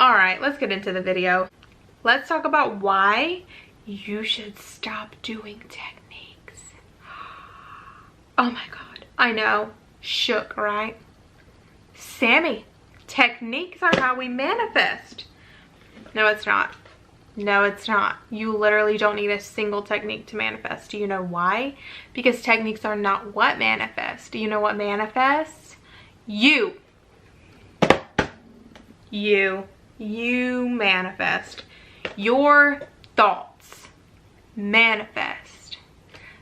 All right, let's get into the video. Let's talk about why you should stop doing techniques. Oh my God, I know, shook, right? Sammy, techniques are how we manifest. No, it's not. No, it's not. You literally don't need a single technique to manifest. Do you know why? Because techniques are not what manifest. Do you know what manifests? You manifest. Your thoughts manifest.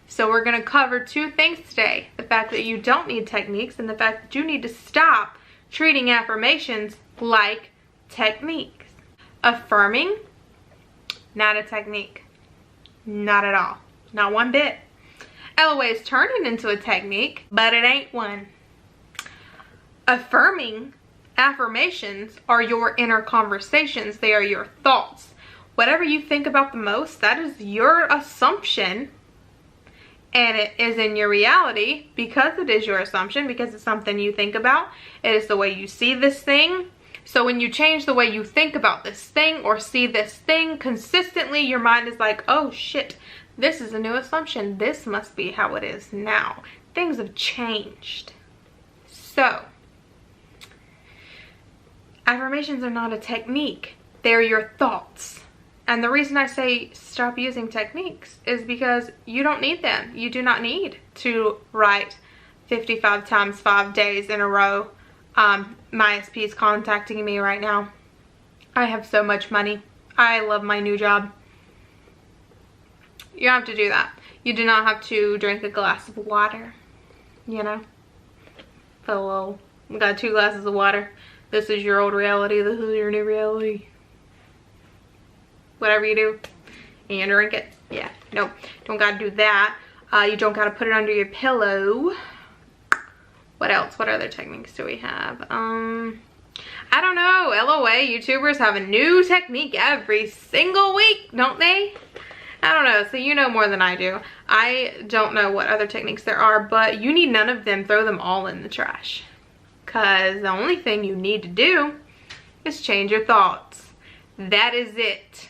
So we're going to cover two things today. The fact that you don't need techniques and the fact that you need to stop treating affirmations like techniques. Affirming, not a technique. Not at all. Not one bit. LOA is turning into a technique, but it ain't one. Affirmations are your inner conversations. They are your thoughts. Whatever you think about the most, that is your assumption. And it is in your reality because it is your assumption, because it's something you think about. It is the way you see this thing. So when you change the way you think about this thing or see this thing consistently, your mind is like, oh shit, this is a new assumption. This must be how it is now. Things have changed. So, affirmations are not a technique. They're your thoughts. And the reason I say stop using techniques is because you don't need them. You do not need to write 55 times 5 days in a row. My SP is contacting me right now. I have so much money. I love my new job. You don't have to do that. You do not have to drink a glass of water. You know? Put a little, we got 2 glasses of water. This is your old reality. This is your new reality. Whatever you do, and you drink it. Yeah, no, don't gotta do that. You don't gotta put it under your pillow. What else? What other techniques do we have? I don't know. LOA, YouTubers have a new technique every single week, don't they? I don't know. So you know more than I do. I don't know what other techniques there are, but you need none of them. Throw them all in the trash. Because the only thing you need to do is change your thoughts. That is it.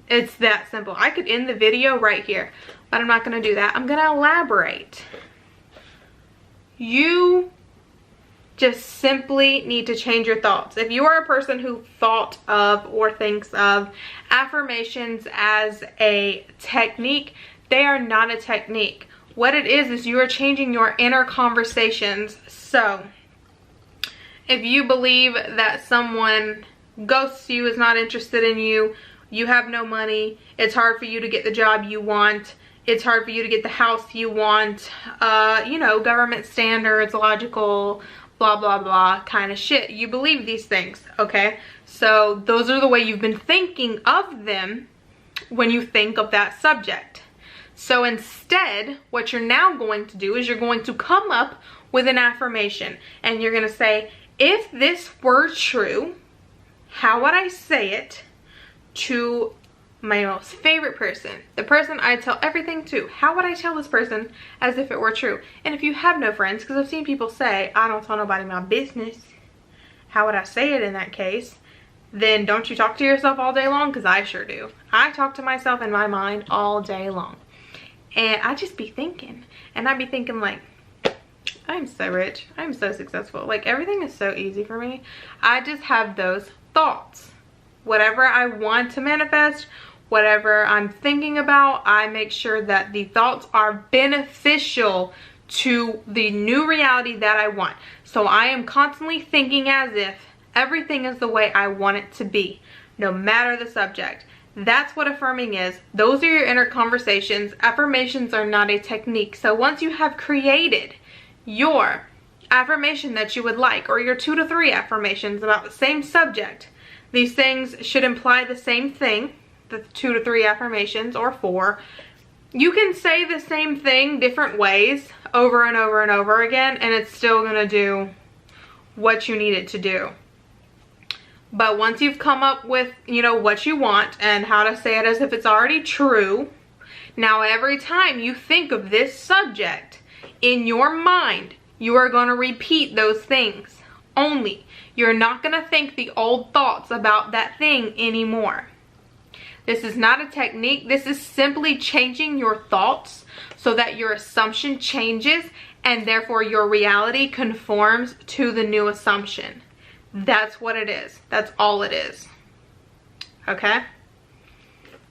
It's that simple. I could end the video right here, but I'm not going to do that. I'm going to elaborate. You just simply need to change your thoughts. If you are a person who thought of or thinks of affirmations as a technique, they are not a technique. What it is you are changing your inner conversations. So, if you believe that someone ghosts you, is not interested in you, you have no money, it's hard for you to get the job you want, it's hard for you to get the house you want, you know, government standards, logical, blah, blah, blah kind of shit. You believe these things, okay? So those are the way you've been thinking of them when you think of that subject. So instead, what you're now going to do is you're going to come up with an affirmation. And you're going to say, if this were true, how would I say it to my most favorite person, the person I tell everything to? How would I tell this person as if it were true? And if you have no friends, because I've seen people say, I don't tell nobody my business, how would I say it in that case? Then don't you talk to yourself all day long? Because I sure do. I talk to myself in my mind all day long. And I just be thinking. And I'd be thinking like, I'm so rich. I'm so successful. Like everything is so easy for me. I just have those thoughts. Whatever I want to manifest, whatever I'm thinking about, I make sure that the thoughts are beneficial to the new reality that I want. So I am constantly thinking as if everything is the way I want it to be, no matter the subject. That's what affirming is. Those are your inner conversations. Affirmations are not a technique. So once you have created your affirmation that you would like, or your 2 to 3 affirmations about the same subject, these things should imply the same thing, the 2 to 3 affirmations, or 4. You can say the same thing different ways over and over and over again, and it's still gonna do what you need it to do. But once you've come up with, you know, what you want and how to say it as if it's already true, now every time you think of this subject in your mind, you are going to repeat those things only. You're not going to think the old thoughts about that thing anymore. This is not a technique. This is simply changing your thoughts so that your assumption changes and therefore your reality conforms to the new assumption. That's what it is. That's all it is. Okay?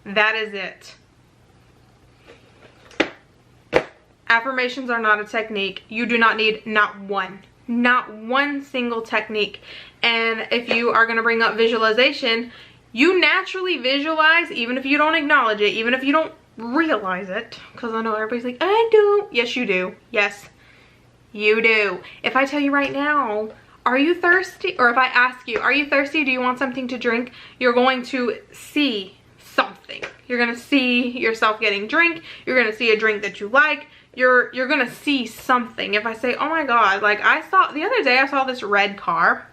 That is it. Affirmations are not a technique. You do not need not one single technique. And if you are going to bring up visualization, you naturally visualize even if you don't acknowledge it, even if you don't realize it. Because I know everybody's like, I don't. Yes, you do. Yes, you do. If I tell you right now, are you thirsty? Or if I ask you, are you thirsty? Do you want something to drink? You're going to see something. You're going to see yourself getting drink. You're going to see a drink that you like. You're going to see something. If I say, oh my God, like the other day I saw this red car.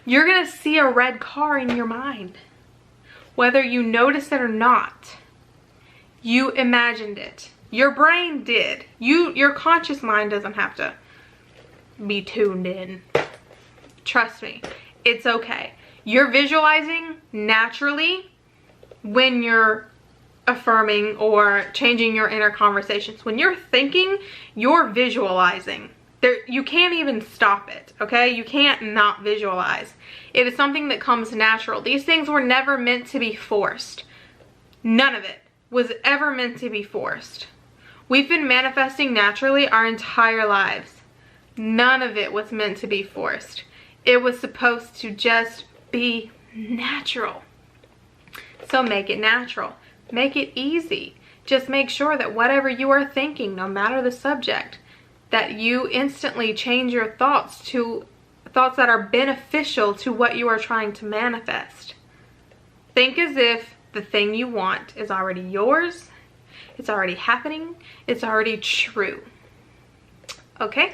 You're going to see a red car in your mind. Whether you notice it or not, you imagined it. Your brain did. Your conscious mind doesn't have to be tuned in. Trust me, it's okay. You're visualizing naturally when you're affirming or changing your inner conversations. When you're thinking, you're visualizing. You can't even stop it, okay? You can't not visualize. It is something that comes natural. These things were never meant to be forced. None of it was ever meant to be forced. We've been manifesting naturally our entire lives. None of it was meant to be forced. It was supposed to just be natural. So make it natural. Make it easy. Just make sure that whatever you are thinking, no matter the subject, that you instantly change your thoughts to thoughts that are beneficial to what you are trying to manifest. Think as if the thing you want is already yours, it's already happening, it's already true. Okay?